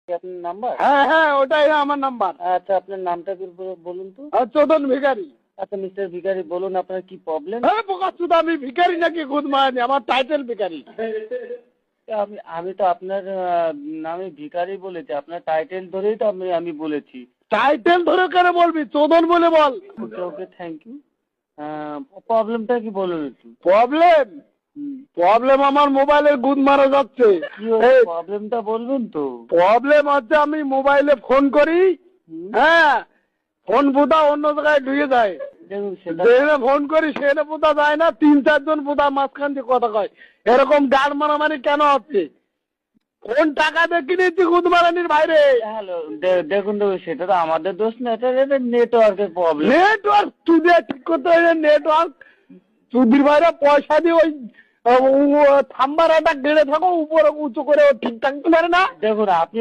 আপনার নাম্বার? হ্যাঁ হ্যাঁ, ওটাই আমার নাম্বার। আচ্ছা, আপনার নামটা কি বলুন তো। চোদন ভিখারি। আচ্ছা মিস্টার ভিখারি, বলুন আপনার কি প্রবলেম। হ্যাঁ বোকাচোদা, আমি ভিখারি নাকি গুদ মারানি? আমার টাইটেল ভিখারি। আমি আমি তো আপনার নামে ভিখারি বলেছি, আপনার টাইটেল ধরেই তো আমি বলেছি। টাইটেল ধরে কেন বলবি? চোদন বলে বল। ওকে ওকে, থ্যাংক ইউ। প্রবলেমটা কি বলুন একটু। প্রবলেম? হুম, প্রবলেম আমার মোবাইলের গুদ মারা যাচ্ছে। কি হয়েছে প্রবলেমটা বলবেন তো। প্রবলেম হচ্ছে আমি মোবাইলে ফোন করি, হুম, হ্যাঁ, ফোন বোধা অন্য জায়গায় ঢুকে যায়। দেখুন সেটা যেখানে ফোন করি সেখানে বোধা যায় না, 3-4 জন বোধা মাঝখান দিয়ে কথা কয়। এরকম গাড় মারামারি কেন হচ্ছে? কোন টাকা দিয়ে কিনেছি গুদ মারানির বাইরে? হ্যালো, দেখুন দেখুন, সেটা তো আমাদের দোষ না, এটা নেটওয়ার্কের প্রবলেম। নেটওয়ার্ক তুই ঠিক করতে হয়। নেটওয়ার্ক চুদির বাইরে পয়সা দিয়ে ওই থাম্বার একটা গেড়ে থাকো, উপরে উঁচু করে ও ঠিক থাকতে পারে না। দেখুন আপনি